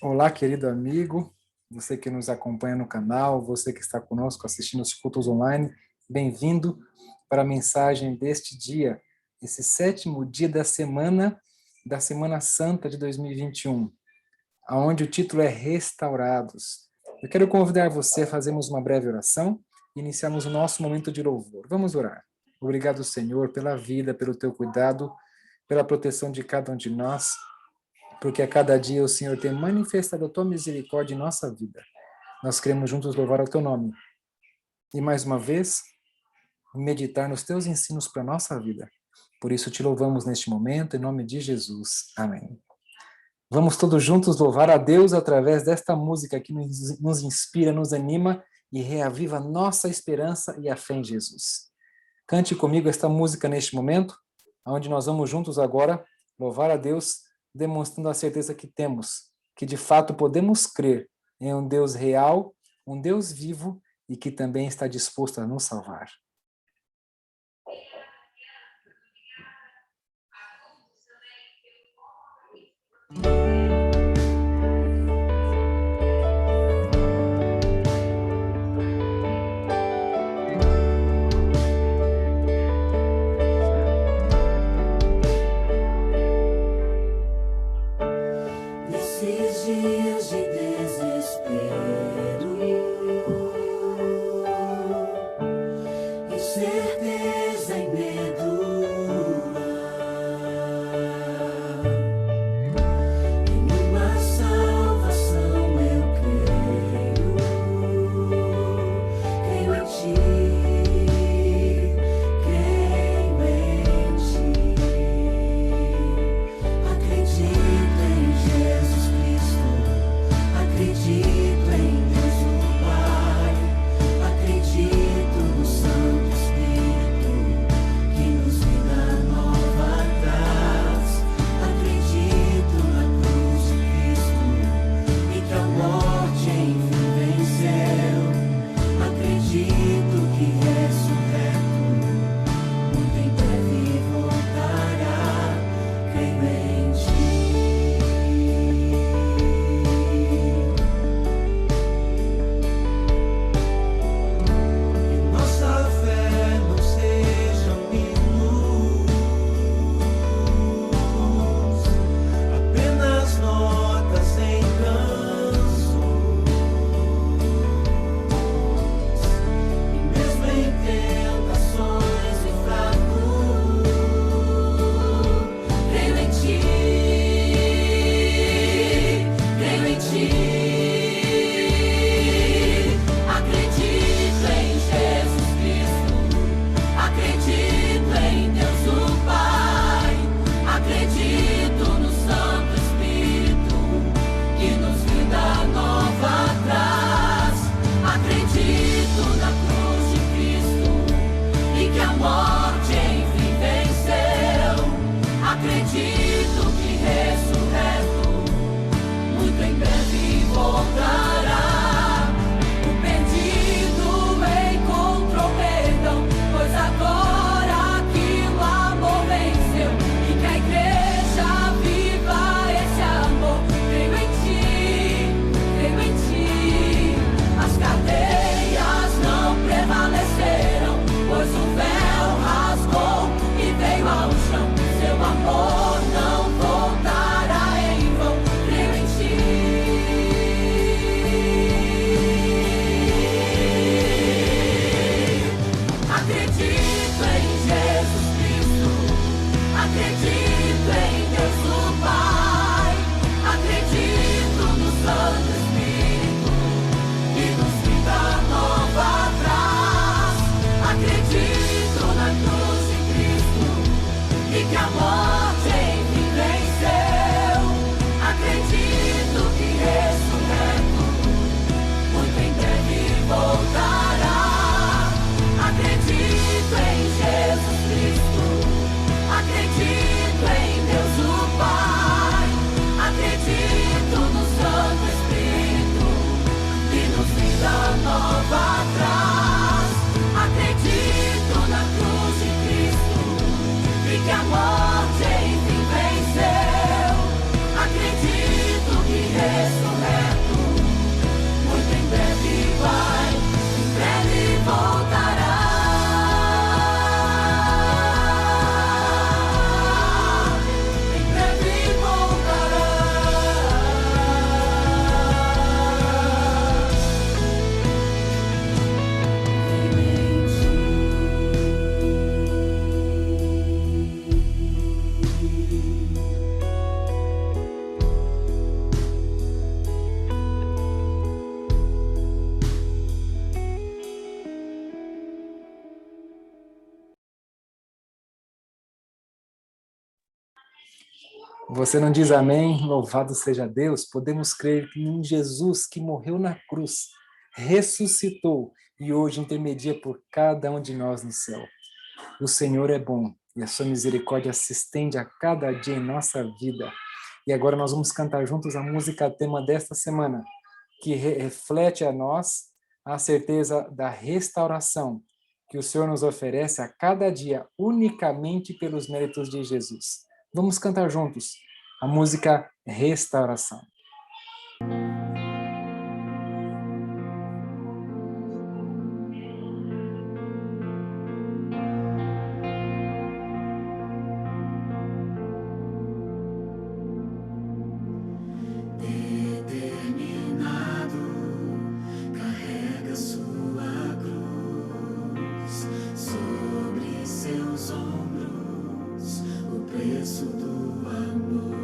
Olá, querido amigo, você que nos acompanha no canal, você que está conosco assistindo os cultos online, bem-vindo para a mensagem deste dia, esse sétimo dia da Semana Santa de 2021, onde o título é Restaurados. Eu quero convidar você a fazermos uma breve oração e iniciarmos o nosso momento de louvor. Vamos orar. Obrigado, Senhor, pela vida, pelo teu cuidado, pela proteção de cada um de nós, porque a cada dia o Senhor tem manifestado a tua misericórdia em nossa vida. Nós queremos juntos louvar o teu nome. E mais uma vez, meditar nos teus ensinos para a nossa vida. Por isso te louvamos neste momento, em nome de Jesus. Amém. Vamos todos juntos louvar a Deus através desta música que nos inspira, nos anima e reaviva a nossa esperança e a fé em Jesus. Cante comigo esta música neste momento, onde nós vamos juntos agora louvar a Deus, demonstrando a certeza que temos, que de fato podemos crer em um Deus real, um Deus vivo e que também está disposto a nos salvar. Nesses dias de desespero, Você não diz amém? Louvado seja Deus. Podemos crer em um Jesus que morreu na cruz, ressuscitou e hoje intermedia por cada um de nós no céu. O Senhor é bom e a sua misericórdia se estende a cada dia em nossa vida. E agora nós vamos cantar juntos a música tema desta semana, que reflete a nós a certeza da restauração que o Senhor nos oferece a cada dia, unicamente pelos méritos de Jesus. Vamos cantar juntos a música Restauração. Determinado, carrega sua cruz sobre seus ombros, o preço do amor.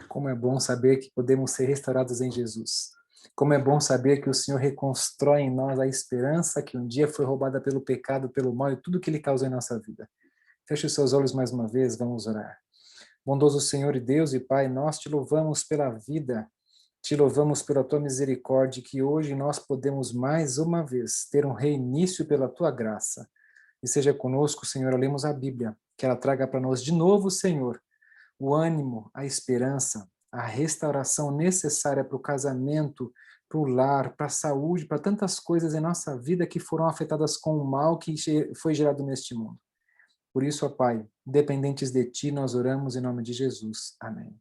Como é bom saber que podemos ser restaurados em Jesus. Como é bom saber que o Senhor reconstrói em nós a esperança que um dia foi roubada pelo pecado, pelo mal e tudo que ele causou em nossa vida. Feche os seus olhos mais uma vez, vamos orar. Bondoso Senhor e Deus e Pai, nós te louvamos pela vida, te louvamos pela tua misericórdia, que hoje nós podemos mais uma vez ter um reinício pela tua graça. E seja conosco, Senhor, lemos a Bíblia, que ela traga para nós de novo, Senhor, o ânimo, a esperança, a restauração necessária para o casamento, para o lar, para a saúde, para tantas coisas em nossa vida que foram afetadas com o mal que foi gerado neste mundo. Por isso, ó Pai, dependentes de Ti, nós oramos em nome de Jesus. Amém.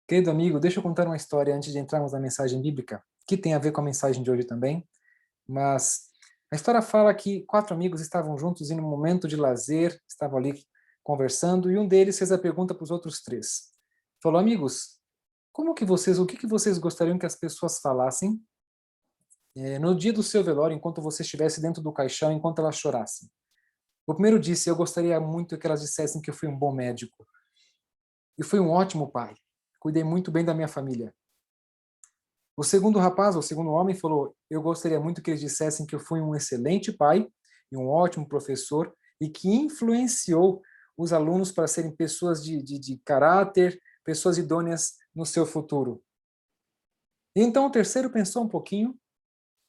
Querido amigo, deixa eu contar uma história antes de entrarmos na mensagem bíblica, que tem a ver com a mensagem de hoje também, mas a história fala que 4 amigos estavam juntos em um momento de lazer, estavam ali conversando, e um deles fez a pergunta para os outros 3. Falou: amigos, o que que vocês gostariam que as pessoas falassem no dia do seu velório, enquanto você estivesse dentro do caixão, enquanto elas chorassem? O primeiro disse: eu gostaria muito que elas dissessem que eu fui um bom médico, e fui um ótimo pai, cuidei muito bem da minha família. O segundo rapaz, o segundo homem, falou: eu gostaria muito que eles dissessem que eu fui um excelente pai e um ótimo professor, e que influenciou os alunos para serem pessoas de caráter, pessoas idôneas no seu futuro. E então o terceiro pensou um pouquinho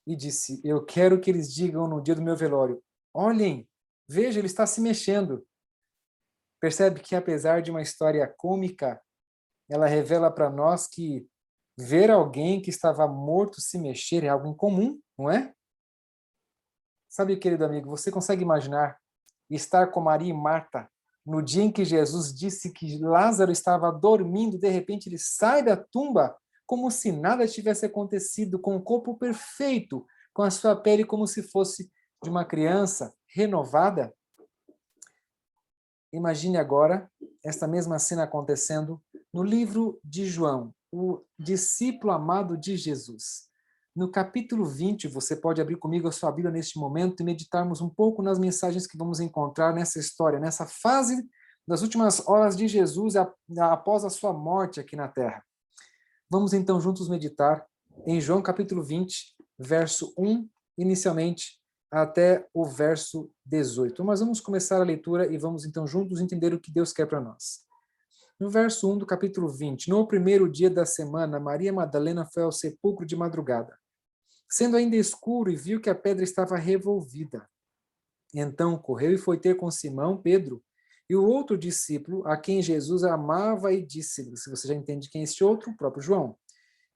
e disse: eu quero que eles digam no dia do meu velório: olhem, veja, ele está se mexendo. Percebe que, apesar de uma história cômica, ela revela para nós que ver alguém que estava morto se mexer é algo incomum, não é? Sabe, querido amigo, você consegue imaginar estar com Maria e Marta no dia em que Jesus disse que Lázaro estava dormindo, de repente ele sai da tumba como se nada tivesse acontecido, com o corpo perfeito, com a sua pele como se fosse de uma criança renovada? Imagine agora esta mesma cena acontecendo no livro de João, o discípulo amado de Jesus. No capítulo 20, você pode abrir comigo a sua Bíblia neste momento e meditarmos um pouco nas mensagens que vamos encontrar nessa história, nessa fase das últimas horas de Jesus após a sua morte aqui na Terra. Vamos então juntos meditar em João capítulo 20, verso 1, inicialmente, até o verso 18. Mas vamos começar a leitura e vamos então juntos entender o que Deus quer para nós. No verso 1 do capítulo 20, no primeiro dia da semana, Maria Madalena foi ao sepulcro de madrugada, sendo ainda escuro, e viu que a pedra estava revolvida. Então correu e foi ter com Simão, Pedro, e o outro discípulo, a quem Jesus amava, e disse: se você já entende quem é este outro, o próprio João: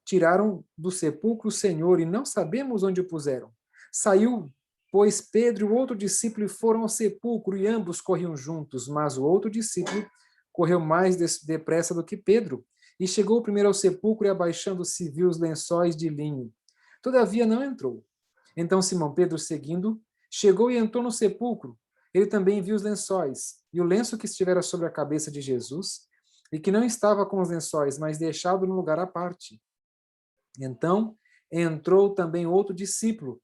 tiraram do sepulcro o Senhor, e não sabemos onde o puseram. Saiu, pois, Pedro e o outro discípulo e foram ao sepulcro, e ambos corriam juntos, mas o outro discípulo correu mais depressa do que Pedro, e chegou primeiro ao sepulcro, e abaixando-se viu os lençóis de linho. Todavia não entrou. Então Simão Pedro, seguindo, chegou e entrou no sepulcro. Ele também viu os lençóis, e o lenço que estivera sobre a cabeça de Jesus, e que não estava com os lençóis, mas deixado no lugar à parte. Então entrou também outro discípulo,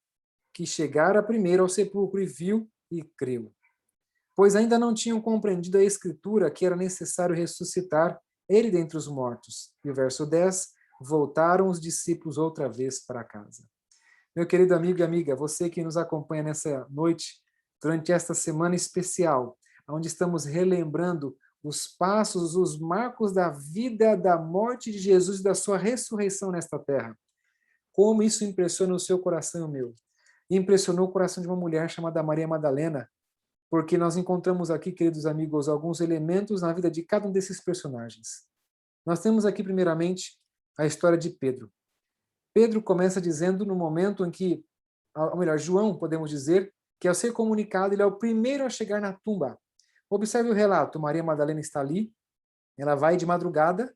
que chegara primeiro ao sepulcro, e viu e creu. Pois ainda não tinham compreendido a Escritura que era necessário ressuscitar ele dentre os mortos. E o verso 10, voltaram os discípulos outra vez para casa. Meu querido amigo e amiga, você que nos acompanha nessa noite, durante esta semana especial, onde estamos relembrando os passos, os marcos da vida, da morte de Jesus e da sua ressurreição nesta terra. Como isso impressiona o seu coração e o meu? Impressionou o coração de uma mulher chamada Maria Madalena, porque nós encontramos aqui, queridos amigos, alguns elementos na vida de cada um desses personagens. Nós temos aqui, primeiramente, a história de Pedro. Pedro começa dizendo no momento em que, ou melhor, João, podemos dizer, que ao ser comunicado, ele é o primeiro a chegar na tumba. Observe o relato, Maria Madalena está ali, ela vai de madrugada,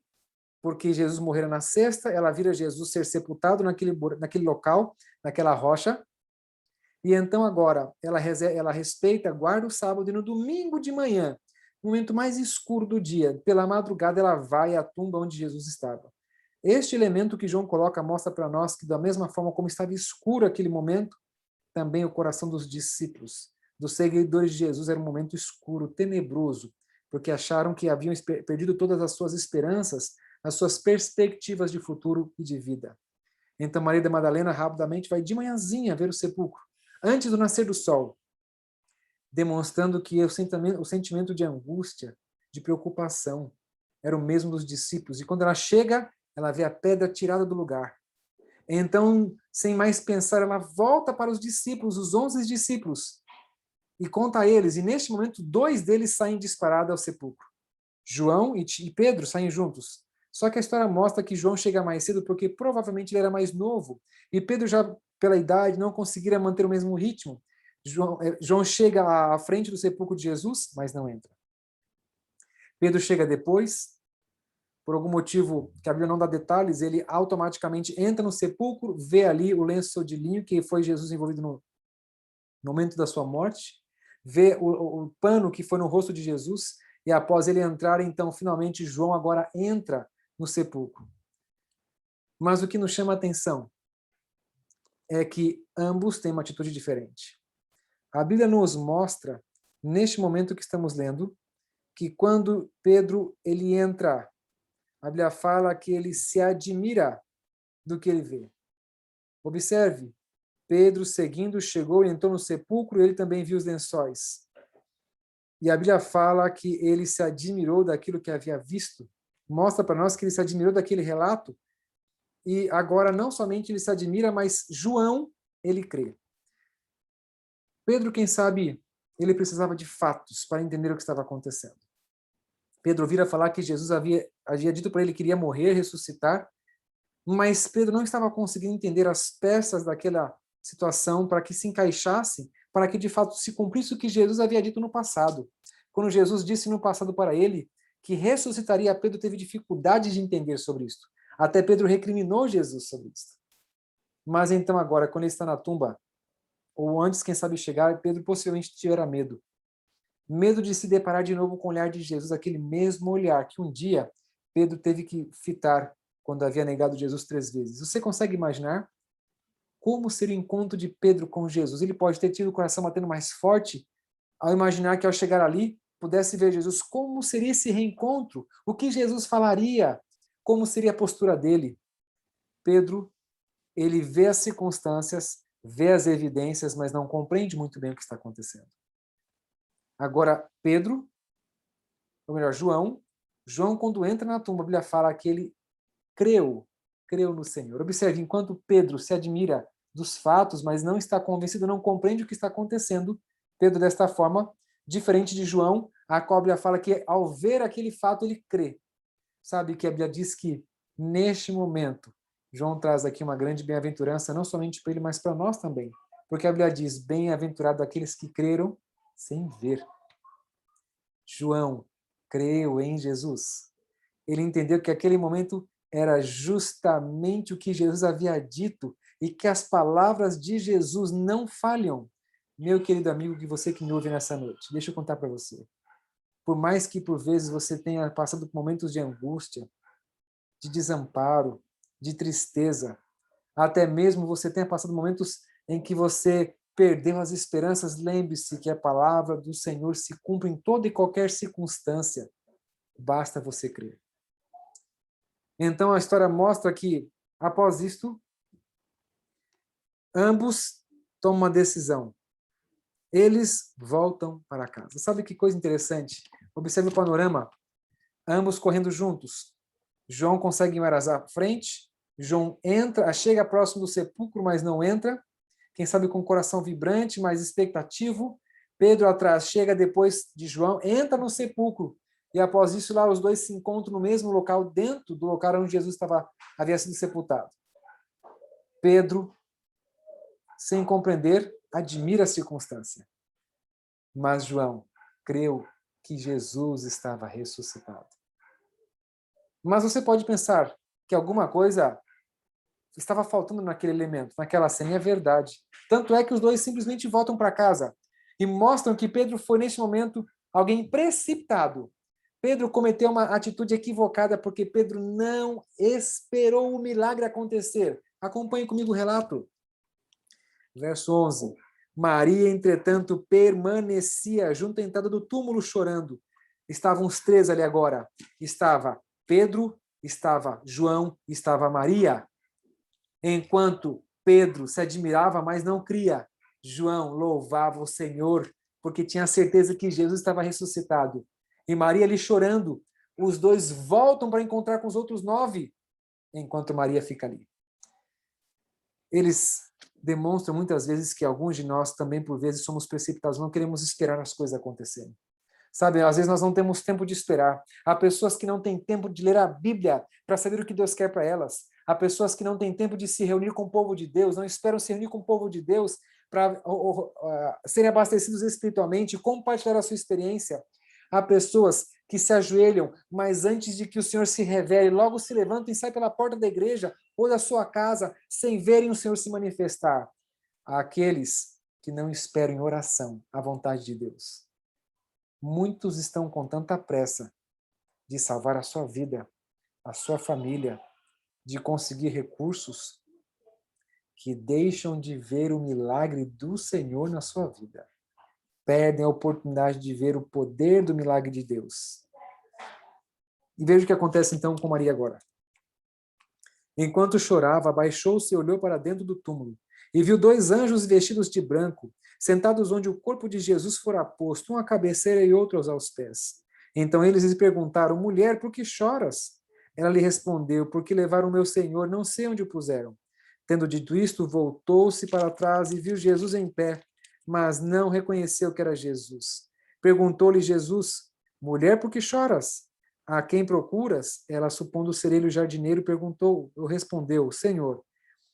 porque Jesus morrera na sexta, ela vira Jesus ser sepultado naquele local, naquela rocha, e então agora ela respeita, guarda o sábado, e no domingo de manhã, no momento mais escuro do dia, pela madrugada, ela vai à tumba onde Jesus estava. Este elemento que João coloca mostra para nós que, da mesma forma como estava escuro aquele momento, também o coração dos discípulos, dos seguidores de Jesus, era um momento escuro, tenebroso, porque acharam que haviam perdido todas as suas esperanças, as suas perspectivas de futuro e de vida. Então Maria da Madalena rapidamente vai de manhãzinha ver o sepulcro, antes do nascer do sol, demonstrando que o sentimento de angústia, de preocupação, era o mesmo dos discípulos. E quando ela chega, ela vê a pedra tirada do lugar. Então, sem mais pensar, ela volta para os discípulos, os 11 discípulos, e conta a eles. E neste momento, 2 deles saem disparados ao sepulcro. João e Pedro saem juntos. Só que a história mostra que João chega mais cedo porque provavelmente ele era mais novo. E Pedro já, pela idade, não conseguiria manter o mesmo ritmo. João chega à frente do sepulcro de Jesus, mas não entra. Pedro chega depois, por algum motivo que a Bíblia não dá detalhes, ele automaticamente entra no sepulcro, vê ali o lenço de linho que foi Jesus envolvido no momento da sua morte, vê o pano que foi no rosto de Jesus, e após ele entrar, então, finalmente, João agora entra no sepulcro. Mas o que nos chama a atenção é que ambos têm uma atitude diferente. A Bíblia nos mostra, neste momento que estamos lendo, que quando Pedro ele entra, a Bíblia fala que ele se admira do que ele vê. Observe, Pedro, seguindo, chegou e entrou no sepulcro, e ele também viu os lençóis. E a Bíblia fala que ele se admirou daquilo que havia visto. Mostra para nós que ele se admirou daquele relato. E agora não somente ele se admira, mas João, ele crê. Pedro, quem sabe, ele precisava de fatos para entender o que estava acontecendo. Pedro ouvira falar que Jesus havia dito para ele que iria morrer, ressuscitar, mas Pedro não estava conseguindo entender as peças daquela situação para que se encaixasse, para que de fato se cumprisse o que Jesus havia dito no passado. Quando Jesus disse no passado para ele que ressuscitaria, Pedro teve dificuldade de entender sobre isso. Até Pedro recriminou Jesus sobre isso. Mas então agora, quando ele está na tumba, ou antes, quem sabe, chegar, Pedro possivelmente tivera medo. Medo de se deparar de novo com o olhar de Jesus, aquele mesmo olhar que um dia Pedro teve que fitar quando havia negado Jesus 3 vezes. Você consegue imaginar como seria o encontro de Pedro com Jesus? Ele pode ter tido o coração batendo mais forte ao imaginar que ao chegar ali pudesse ver Jesus. Como seria esse reencontro? O que Jesus falaria? Como seria a postura dele? Pedro, ele vê as circunstâncias, vê as evidências, mas não compreende muito bem o que está acontecendo. Agora, Pedro, ou melhor, João, quando entra na tumba, a Bíblia fala que ele creu no Senhor. Observe, enquanto Pedro se admira dos fatos, mas não está convencido, não compreende o que está acontecendo, Pedro, desta forma, diferente de João, a qual a Bíblia fala que ao ver aquele fato, ele crê. Sabe que a Bíblia diz que, neste momento, João traz aqui uma grande bem-aventurança, não somente para ele, mas para nós também. Porque a Bíblia diz, bem-aventurado aqueles que creram sem ver. João creu em Jesus. Ele entendeu que aquele momento era justamente o que Jesus havia dito e que as palavras de Jesus não falham. Meu querido amigo, que você que me ouve nessa noite, deixa eu contar para você. Por mais que por vezes você tenha passado por momentos de angústia, de desamparo, de tristeza, até mesmo você tenha passado momentos em que você perdeu as esperanças, lembre-se que a palavra do Senhor se cumpre em toda e qualquer circunstância. Basta você crer. Então a história mostra que, após isto, ambos tomam uma decisão. Eles voltam para casa. Sabe que coisa interessante? Observe o panorama. Ambos correndo juntos. João consegue ir mais à frente. João entra, chega próximo do sepulcro, mas não entra. Quem sabe com o coração vibrante, mas expectativo. Pedro atrás, chega depois de João, entra no sepulcro. E após isso, lá os dois se encontram no mesmo local, dentro do local onde Jesus havia sido sepultado. Pedro, sem compreender, admira a circunstância. Mas João creu que Jesus estava ressuscitado. Mas você pode pensar que alguma coisa estava faltando naquele elemento, naquela cena, e é verdade. Tanto é que os dois simplesmente voltam para casa e mostram que Pedro foi, neste momento, alguém precipitado. Pedro cometeu uma atitude equivocada porque Pedro não esperou o milagre acontecer. Acompanhe comigo o relato. Verso 11. Maria, entretanto, permanecia junto à entrada do túmulo chorando. Estavam os três ali agora. Estava Pedro, estava João, estava Maria. Enquanto Pedro se admirava, mas não cria, João louvava o Senhor, porque tinha certeza que Jesus estava ressuscitado. E Maria ali chorando. Os dois voltam para encontrar com os outros 9, enquanto Maria fica ali. Eles demonstram muitas vezes que alguns de nós também, por vezes, somos precipitados, não queremos esperar as coisas acontecerem. Sabe, às vezes nós não temos tempo de esperar. Há pessoas que não têm tempo de ler a Bíblia para saber o que Deus quer para elas. Há pessoas que não têm tempo de se reunir com o povo de Deus, não esperam se reunir com o povo de Deus para serem abastecidos espiritualmente e compartilhar a sua experiência. Há pessoas que se ajoelham, mas antes de que o Senhor se revele, logo se levantam e saem pela porta da igreja ou da sua casa sem verem o Senhor se manifestar. Há aqueles que não esperam em oração a vontade de Deus. Muitos estão com tanta pressa de salvar a sua vida, a sua família, de conseguir recursos, que deixam de ver o milagre do Senhor na sua vida. Perdem a oportunidade de ver o poder do milagre de Deus. E veja o que acontece então com Maria agora. Enquanto chorava, abaixou-se e olhou para dentro do túmulo, e viu 2 anjos vestidos de branco, sentados onde o corpo de Jesus fora posto, um à cabeceira e outro aos pés. Então eles lhe perguntaram: mulher, por que choras? Ela lhe respondeu: porque levaram o meu Senhor, não sei onde o puseram. Tendo dito isto, voltou-se para trás e viu Jesus em pé, mas não reconheceu que era Jesus. Perguntou-lhe Jesus: mulher, por que choras? A quem procuras? Ela, supondo ser ele o jardineiro, respondeu: Senhor,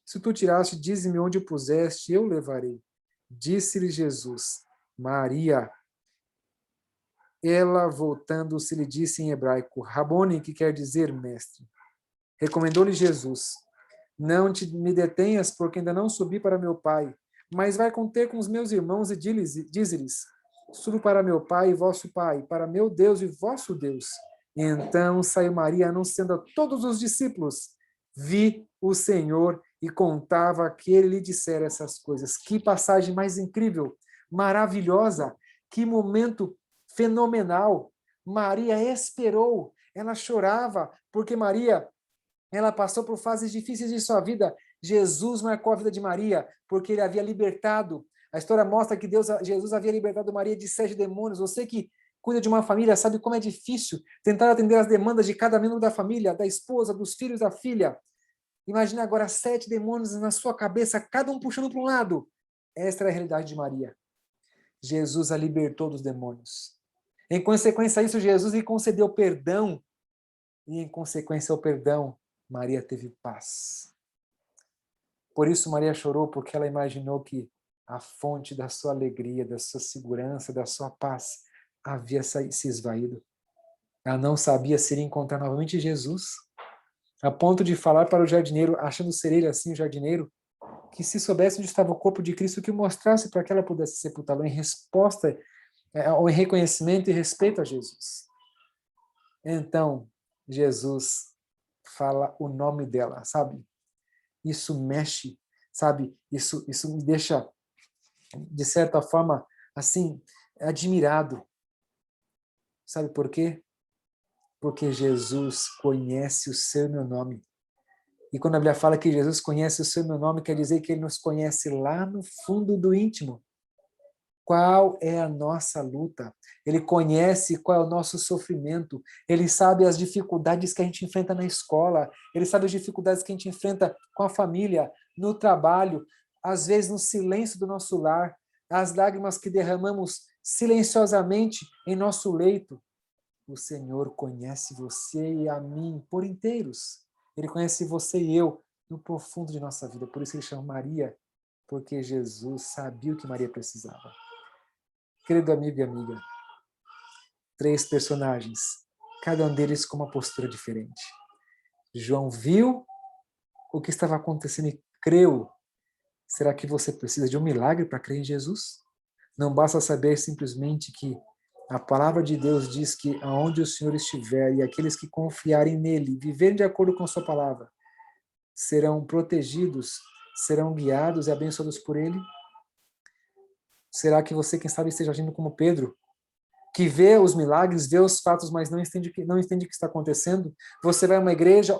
se tu tiraste, dize-me onde o puseste, eu o levarei. Disse-lhe Jesus: Maria. Ela, voltando-se, lhe disse em hebraico: Rabone, que quer dizer mestre. Recomendou-lhe Jesus: não me detenhas, porque ainda não subi para meu Pai, mas vai conter com os meus irmãos e dize-lhes: subo para meu Pai e vosso Pai, para meu Deus e vosso Deus. E então saiu Maria, anunciando a todos os discípulos: vi o Senhor, e contava que ele lhe dissera essas coisas. Que passagem mais incrível, maravilhosa, que momento fenomenal. Maria esperou, ela chorava, porque Maria, ela passou por fases difíceis de sua vida. Jesus marcou a vida de Maria, porque ele havia libertado. A história mostra que Jesus havia libertado Maria de 7 demônios. Você que cuida de uma família sabe como é difícil tentar atender as demandas de cada membro da família, da esposa, dos filhos, da filha. Imagina agora 7 demônios na sua cabeça, cada um puxando para um lado. Esta era a realidade de Maria. Jesus a libertou dos demônios. Em consequência a isso, Jesus lhe concedeu perdão. E em consequência ao perdão, Maria teve paz. Por isso Maria chorou, porque ela imaginou que a fonte da sua alegria, da sua segurança, da sua paz havia se esvaído. Ela não sabia se iria encontrar novamente Jesus, a ponto de falar para o jardineiro, achando ser ele assim o jardineiro, que se soubesse onde estava o corpo de Cristo, que o mostrasse para que ela pudesse sepultá-lo em resposta, ou em reconhecimento e respeito a Jesus. Então, Jesus fala o nome dela, sabe? Isso mexe, sabe? Isso me deixa, de certa forma, assim, admirado. Sabe por quê? Porque Jesus conhece o seu e meu nome. E quando a Bíblia fala que Jesus conhece o seu e meu nome, quer dizer que ele nos conhece lá no fundo do íntimo. Qual é a nossa luta? Ele conhece qual é o nosso sofrimento. Ele sabe as dificuldades que a gente enfrenta na escola. Ele sabe as dificuldades que a gente enfrenta com a família, no trabalho, às vezes no silêncio do nosso lar, as lágrimas que derramamos silenciosamente em nosso leito. O Senhor conhece você e a mim por inteiros. Ele conhece você e eu no profundo de nossa vida. Por isso ele chama Maria, porque Jesus sabia o que Maria precisava. Querido amigo e amiga, 3 personagens, cada um deles com uma postura diferente. João viu o que estava acontecendo e creu. Será que você precisa de um milagre para crer em Jesus? Não basta saber simplesmente que a palavra de Deus diz que aonde o Senhor estiver e aqueles que confiarem nele, viverem de acordo com sua palavra, serão protegidos, serão guiados e abençoados por ele? Será que você, quem sabe, esteja agindo como Pedro, que vê os milagres, vê os fatos, mas não entende o que está acontecendo. Você vai a uma igreja,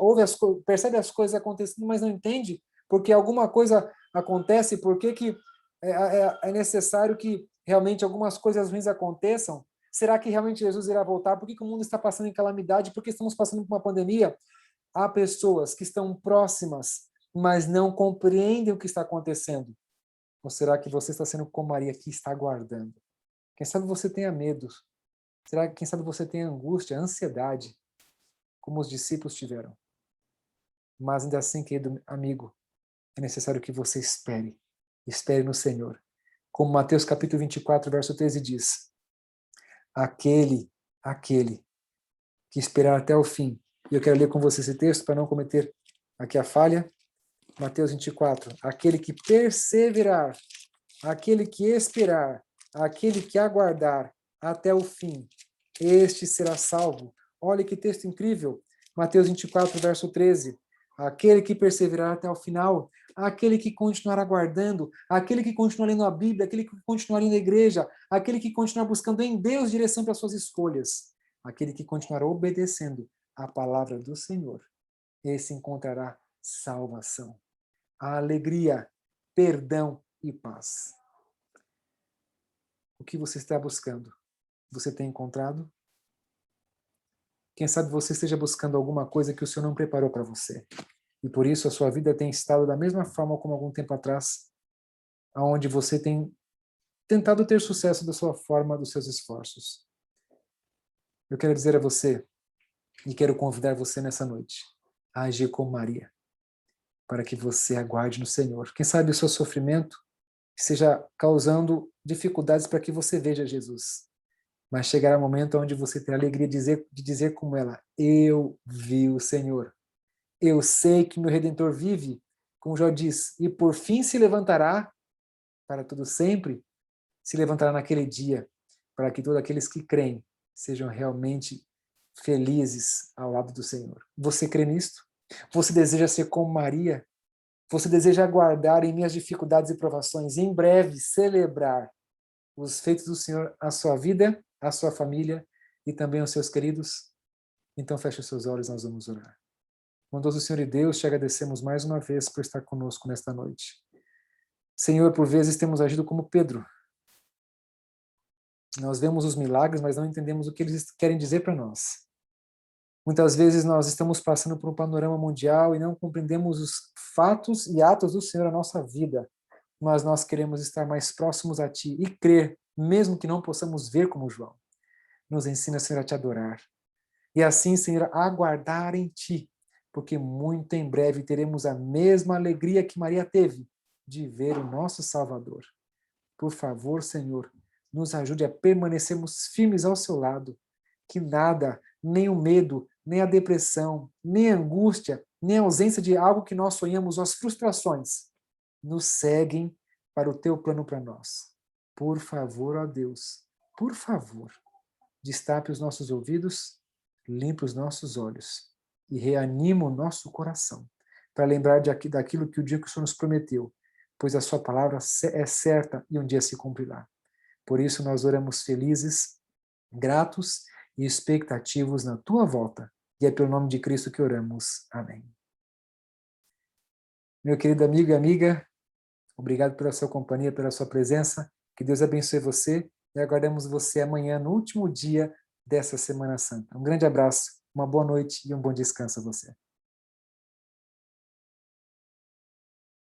percebe as coisas acontecendo, mas não entende porque alguma coisa acontece, porque que é necessário que realmente algumas coisas ruins aconteçam. Será que realmente Jesus irá voltar? Por que o mundo está passando em calamidade? Por que estamos passando por uma pandemia? Há pessoas que estão próximas, mas não compreendem o que está acontecendo. Ou será que você está sendo como Maria, que está aguardando? Quem sabe você tenha medo. Será que, quem sabe, você tenha angústia, ansiedade, como os discípulos tiveram? Mas ainda assim, querido amigo, é necessário que você espere. Espere no Senhor. Como Mateus capítulo 24, verso 13 diz: aquele que esperar até o fim. E eu quero ler com você esse texto para não cometer aqui a falha. Mateus 24. Aquele que perseverar, aquele que esperar, aquele que aguardar até o fim, este será salvo. Olha que texto incrível. Mateus 24, verso 13. Aquele que perseverar até o final, aquele que continuar aguardando, aquele que continuar lendo a Bíblia, aquele que continuar indo à igreja, aquele que continuar buscando em Deus direção para suas escolhas, aquele que continuar obedecendo a palavra do Senhor, esse encontrará salvação, a alegria, perdão e paz. O que você está buscando? Você tem encontrado? Quem sabe você esteja buscando alguma coisa que o Senhor não preparou para você. E por isso a sua vida tem estado da mesma forma como algum tempo atrás, onde você tem tentado ter sucesso da sua forma, dos seus esforços. Eu quero dizer a você, e quero convidar você nessa noite, a agir como Maria, para que você aguarde no Senhor. Quem sabe o seu sofrimento esteja causando dificuldades para que você veja Jesus. Mas chegará um momento onde você terá a alegria de dizer como ela: eu vi o Senhor. Eu sei que meu Redentor vive, como Jó diz, e por fim se levantará para todo sempre, se levantará naquele dia, para que todos aqueles que creem sejam realmente felizes ao lado do Senhor. Você crê nisto? Você deseja ser como Maria? Você deseja aguardar em minhas dificuldades e provações, e em breve celebrar os feitos do Senhor à sua vida, à sua família e também aos seus queridos? Então feche os seus olhos, nós vamos orar. Bondoso Senhor e Deus, te agradecemos mais uma vez por estar conosco nesta noite. Senhor, por vezes temos agido como Pedro. Nós vemos os milagres, mas não entendemos o que eles querem dizer para nós. Muitas vezes nós estamos passando por um panorama mundial e não compreendemos os fatos e atos do Senhor na nossa vida, mas nós queremos estar mais próximos a Ti e crer, mesmo que não possamos ver como João. Nos ensina, Senhor, a Te adorar. E assim, Senhor, a aguardar em Ti, porque muito em breve teremos a mesma alegria que Maria teve de ver o nosso Salvador. Por favor, Senhor, nos ajude a permanecermos firmes ao seu lado, que nada, nem o medo, nem a depressão, nem a angústia, nem a ausência de algo que nós sonhamos, ou as frustrações, nos seguem para o teu plano para nós. Por favor, ó Deus, por favor, destape os nossos ouvidos, limpe os nossos olhos e reanima o nosso coração para lembrar daquilo que o dia que o Senhor nos prometeu, pois a sua palavra é certa e um dia se cumprirá. Por isso nós oramos felizes, gratos e expectativos na tua volta. E é pelo nome de Cristo que oramos. Amém. Meu querido amigo e amiga, obrigado pela sua companhia, pela sua presença. Que Deus abençoe você e aguardamos você amanhã, no último dia dessa Semana Santa. Um grande abraço, uma boa noite e um bom descanso a você.